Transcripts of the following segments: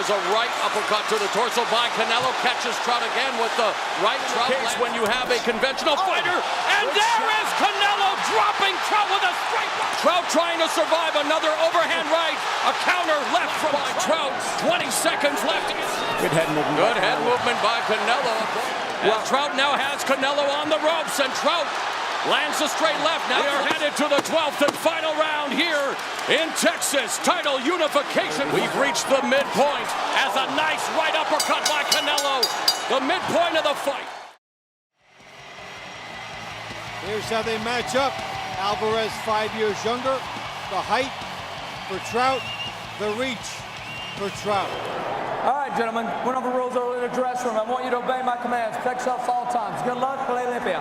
A right uppercut to the torso by Canelo. Catches Trout again with the right. Trout case when you have a conventional fighter. And there is Canelo dropping Trout with a straight. Trout trying to survive another overhand right. A counter left from Trout. 20 seconds left. Good head movement. Good head movement by Canelo. Well, Trout now has Canelo on the ropes, and Trout lands a straight left. Now they're headed to the 12th and final round here in Texas. Title unification. We've reached the midpoint as a nice right uppercut by Canelo. The midpoint of the fight. Here's how they match up. Alvarez 5 years younger. The height for Trout. The reach for Trout. All right, gentlemen. Went over rules over in the dressing room. I want you to obey my commands. Protect yourself all times. Good luck. Play limpia.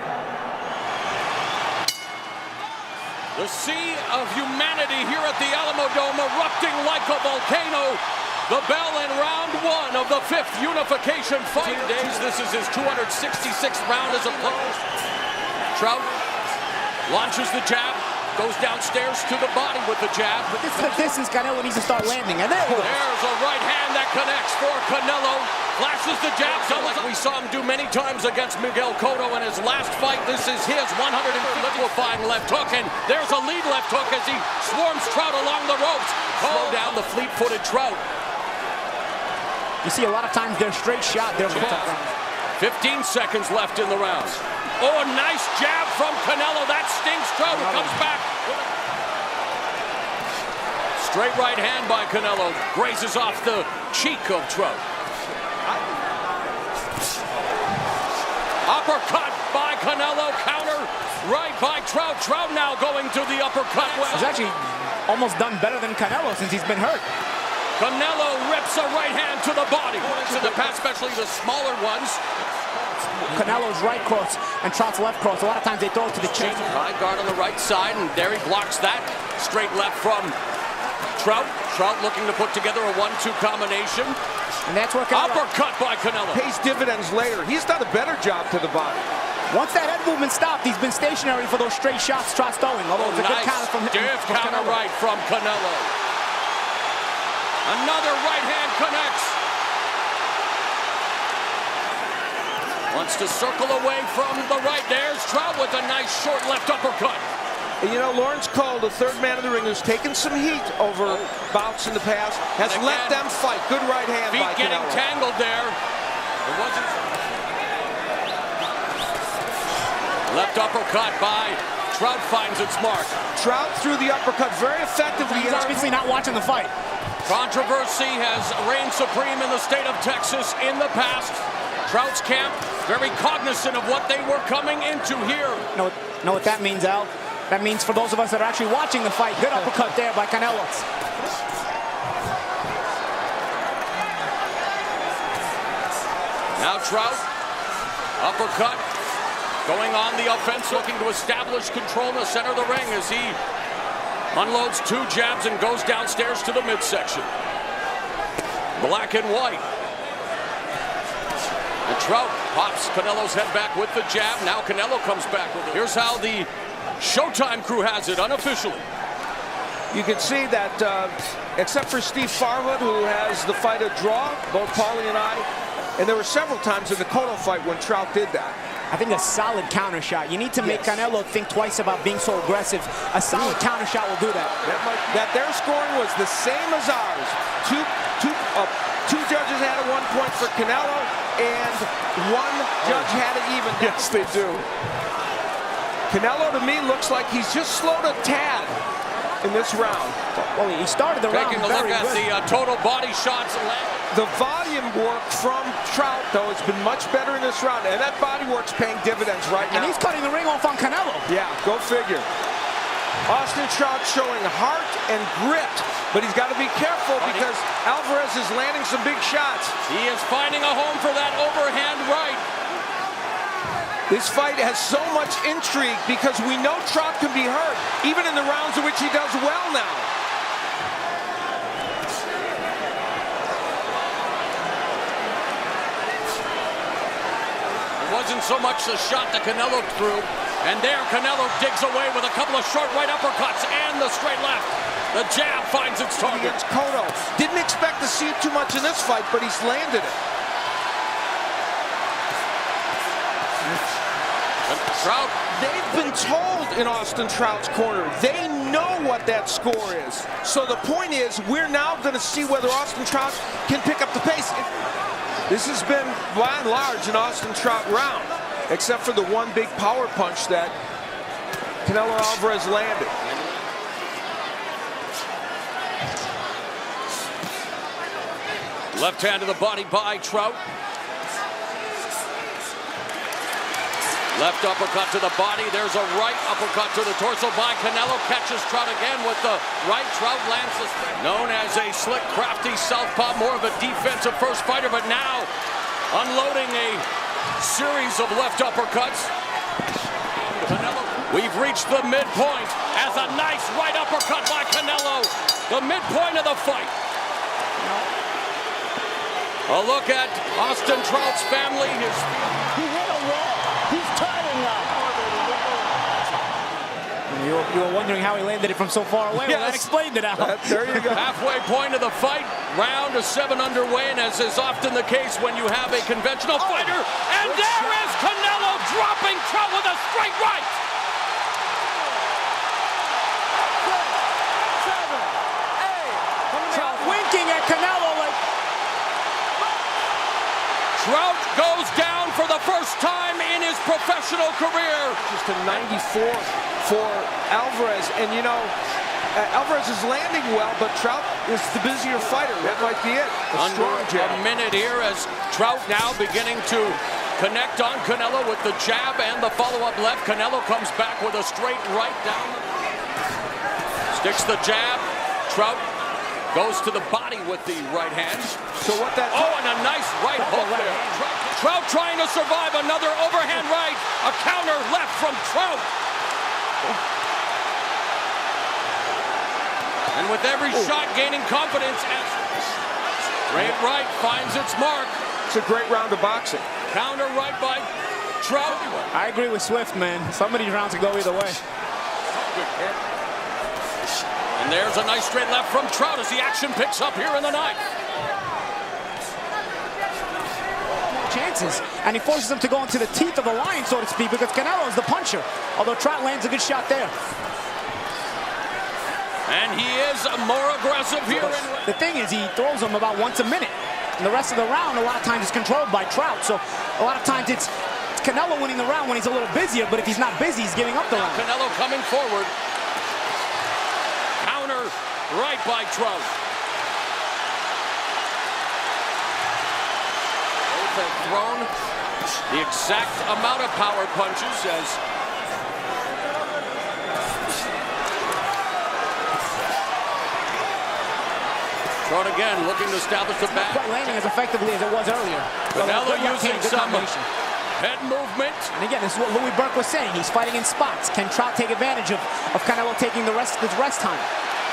The sea of humanity here at the Alamo Dome erupting like a volcano. The bell in round one of the 5th unification fight. This is his 266th round as a pro. Trout launches the jab, goes downstairs to the body with the jab. But this is the distance Canelo needs to start landing. And there's a right hand that connects for Canelo. Flashes the jab, so like we saw him do many times against Miguel Cotto in his last fight. This is his 150th liquefying left hook, and there's a lead left hook as he swarms Trout along the ropes. Slow down the fleet-footed Trout. You see a lot of times they're straight shot. They're 15 seconds left in the round. Oh, a nice jab from Canelo. That stings Trout, who comes back. Straight right hand by Canelo. Grazes off the cheek of Trout. Uppercut by Canelo. Counter right by Trout. Trout now going to the uppercut. He's actually almost done better than Canelo since he's been hurt. Canelo rips a right hand to the body. In the past, especially the smaller ones. Canelo's right cross and Trout's left cross. A lot of times they throw it to the chin. High guard on the right side, and there he blocks that. Straight left from Trout. Trout looking to put together a 1-2 combination. And that's where Canelo uppercut by Canelo. Pays dividends later. He's done a better job to the body. Once that head movement stopped, he's been stationary for those straight shots Trout's throwing. Although it's a good counter from him. Stiff counter right from Canelo. Another right hand connects. Wants to circle away from the right. There's Trout with a nice short left uppercut. And you know, Lawrence Cole, the third man in the ring, who's taken some heat over bouts in the past, has let them fight. Good right hand by Canelo. Feet getting tangled there. It wasn't. Left uppercut by Trout finds its mark. Trout threw the uppercut very effectively. He's obviously not watching the fight. Controversy has reigned supreme in the state of Texas in the past. Trout's camp very cognizant of what they were coming into here. Know what that means, Al? That means for those of us that are actually watching the fight, good uppercut there by Canelo. Now Trout, uppercut, going on the offense, looking to establish control in the center of the ring as he unloads 2 jabs and goes downstairs to the midsection. Black and white. And Trout pops Canelo's head back with the jab. Now Canelo comes back with it. Here's how the Showtime crew has it unofficially. You can see that, except for Steve Farhood, who has the fight a draw, both Paulie and I, and there were several times in the Cotto fight when Trout did that. I think a solid counter shot. You need to make Canelo think twice about being so aggressive. A solid counter shot will do that. That their scoring was the same as ours. Two judges had a 1 point for Canelo, and one judge had it even. Yes, they do. Canelo, to me, looks like he's just slowed a tad in this round. Well, he started the round taking a look at the total body shots. The volume work from Trout, though, has been much better in this round, and that body work's paying dividends right now. And he's cutting the ring off on Canelo. Yeah, go figure. Austin Trout showing heart and grit, but he's got to be careful because Alvarez is landing some big shots. He is finding a home for that overhand right. This fight has so much intrigue because we know Trout can be hurt, even in the rounds in which he does well now. It wasn't so much the shot that Canelo threw, and there Canelo digs away with a couple of short right uppercuts and the straight left. The jab finds its target. Against Cotto. Didn't expect to see it too much in this fight, but he's landed it. Trout. They've been told in Austin Trout's corner, they know what that score is. So the point is, we're now going to see whether Austin Trout can pick up the pace. This has been, by and large, an Austin Trout round, except for the one big power punch that Canelo Alvarez landed. Left hand to the body by Trout. Left uppercut to the body. There's a right uppercut to the torso by Canelo. Catches Trout again with the right. Trout lands the straight. Known as a slick, crafty southpaw, more of a defensive first fighter, but now unloading a series of left uppercuts. Canelo. We've reached the midpoint as a nice right uppercut by Canelo. The midpoint of the fight. A look at Austin Trout's family. He hit a wall. He's turning now. You were wondering how he landed it from so far away. Yes. Well, that explained it out. There you go. Halfway point of the fight. Round of 7 underway, and as is often the case when you have a conventional fighter, and there is Canelo dropping Trout with a straight right. 6, 7, 8. Trout winking at Canelo like... Trout goes down for the first time in his professional career. Just a 94 for Alvarez, and you know, Alvarez is landing well, but Trout is the busier fighter. That might be it. Under a minute here as Trout now beginning to connect on Canelo with the jab and the follow-up left. Canelo comes back with a straight right down. Sticks the jab. Trout goes to the body with the right hand. So what that... Oh, and a nice right hook there. Trout trying to survive another overhand right. A counter left from Trout. And with every shot gaining confidence as straight right finds its mark. It's a great round of boxing. Counter right by Trout. I agree with Swift, man. Some of these rounds can go either way. And there's a nice straight left from Trout as the action picks up here in the ninth. Chances, and he forces him to go into the teeth of the lion, so to speak, because Canelo is the puncher. Although Trout lands a good shot there. And he is more aggressive here. The thing is, he throws him about once a minute. And the rest of the round, a lot of times, is controlled by Trout. So a lot of times it's Canelo winning the round when he's a little busier, but if he's not busy, he's giving up the round. Canelo coming forward. Counter right by Trout. Both have thrown the exact amount of power punches as Trout again looking to establish the back. Not landing as effectively as it was earlier. Canelo using some head movement. And again, this is what Louis Burke was saying. He's fighting in spots. Can Trout take advantage of Canelo taking the rest of his rest time?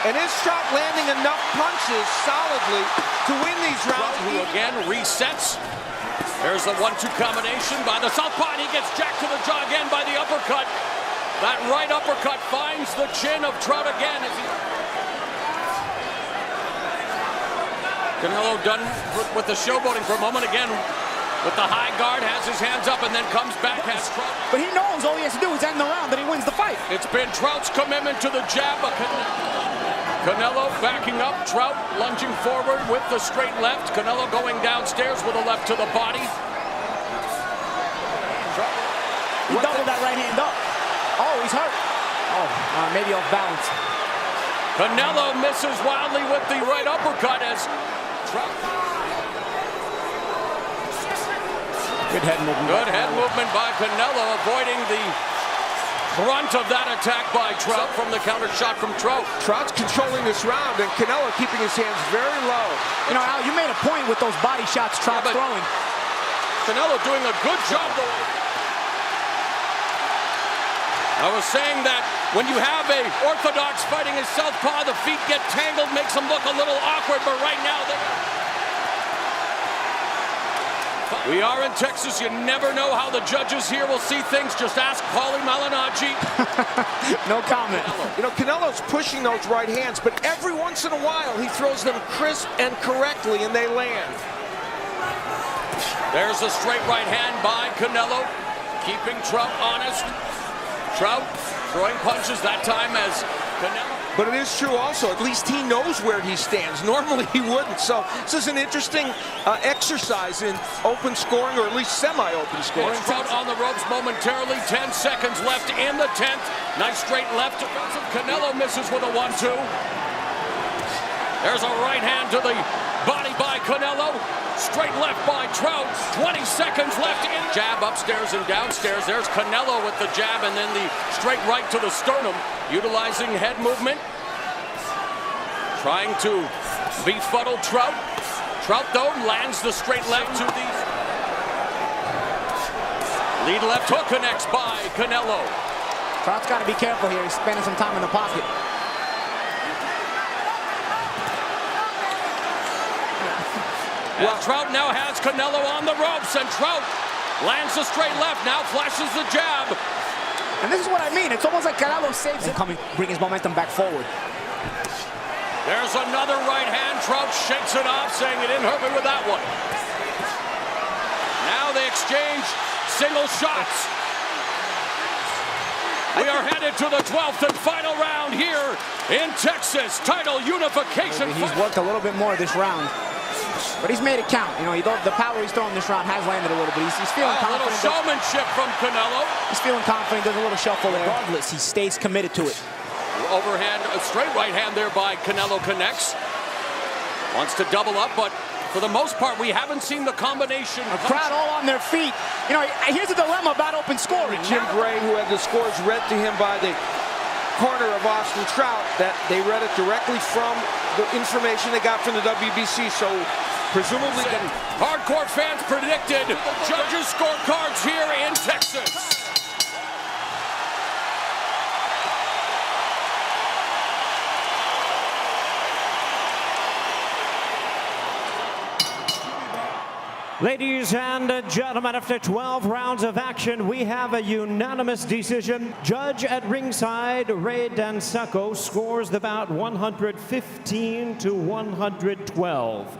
And is Trout landing enough punches solidly to win these rounds? Who again resets. There's the 1-2 combination by the southpaw, and he gets jacked to the jaw again by the uppercut. That right uppercut finds the chin of Trout again as he... Canelo done with the showboating for a moment again. With the high guard, has his hands up and then comes back, has Trout. But he knows all he has to do is end the round, and he wins the fight. It's been Trout's commitment to the jab. Canelo backing up, Trout lunging forward with the straight left. Canelo going downstairs with a left to the body. He doubled that right hand up. Oh, he's hurt. Oh, maybe off balance. Canelo misses wildly with the right uppercut as Trout. Good head movement. Good head movement by Canelo, avoiding the brunt of that attack by Trout from the counter shot from Trout. Trout's controlling this round, and Canelo keeping his hands very low. You know, Al, you made a point with those body shots Trout's throwing. Canelo doing a good job, though. I was saying that when you have a orthodox fighting his southpaw, the feet get tangled, makes him look a little awkward, but right now We are in Texas. You never know how the judges here will see things. Just ask Paulie Malignaggi. No comment. You know, Canelo's pushing those right hands, but every once in a while he throws them crisp and correctly, and they land. There's a straight right hand by Canelo, keeping Trout honest. Trout throwing punches that time as Canelo. But it is true also, at least he knows where he stands. Normally he wouldn't. So this is an interesting exercise in open scoring, or at least semi-open scoring. Trout on the ropes momentarily. 10 seconds left in the 10th. Nice straight left. Canelo misses with a 1-2. There's a right hand to the body by Canelo. Straight left by Trout. 20 seconds left in. Jab upstairs and downstairs. There's Canelo with the jab, and then the straight right to the sternum, utilizing head movement. Trying to befuddle Trout. Trout, though, lands the straight left to the lead left hook, connects by Canelo. Trout's got to be careful here. He's spending some time in the pocket. Well, Trout now has Canelo on the ropes, and Trout lands the straight left, now flashes the jab. And this is what I mean. It's almost like Canelo saves it. Bring his momentum back forward. There's another right hand. Trout shakes it off, saying he didn't hurt me with that one. Now they exchange single shots. We are headed to the 12th and final round here in Texas. Title unification. He's worked a little bit more this round. But he's made it count. You know, the power he's throwing this round has landed a little bit. He's feeling confident. A little showmanship from Canelo. He's feeling confident. There's a little shuffle there. Regardless, he stays committed to it. Overhand, a straight right hand there by Canelo connects. Wants to double up, but for the most part, we haven't seen the combination. A crowd all on their feet. You know, here's a dilemma about open scoring. Jim Gray, who had the scores read to him by the corner of Austin Trout, that they read it directly from the information they got from the WBC. So presumably hardcore fans predicted judges' scorecards here in Texas. Ladies and gentlemen, after 12 rounds of action, we have a unanimous decision. Judge at ringside, Ray Danseco, scores the bout 115 to 112.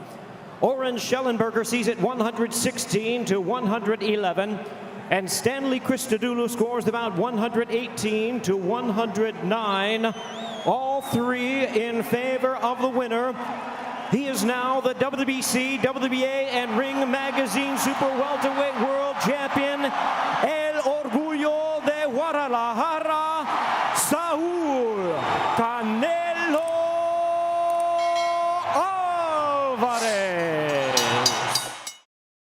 Oren Schellenberger sees it 116 to 111. And Stanley Christodoulou scores the bout 118 to 109. All three in favor of the winner. He is now the WBC, WBA, and Ring Magazine Super Welterweight World Champion, El Orgullo de Guadalajara.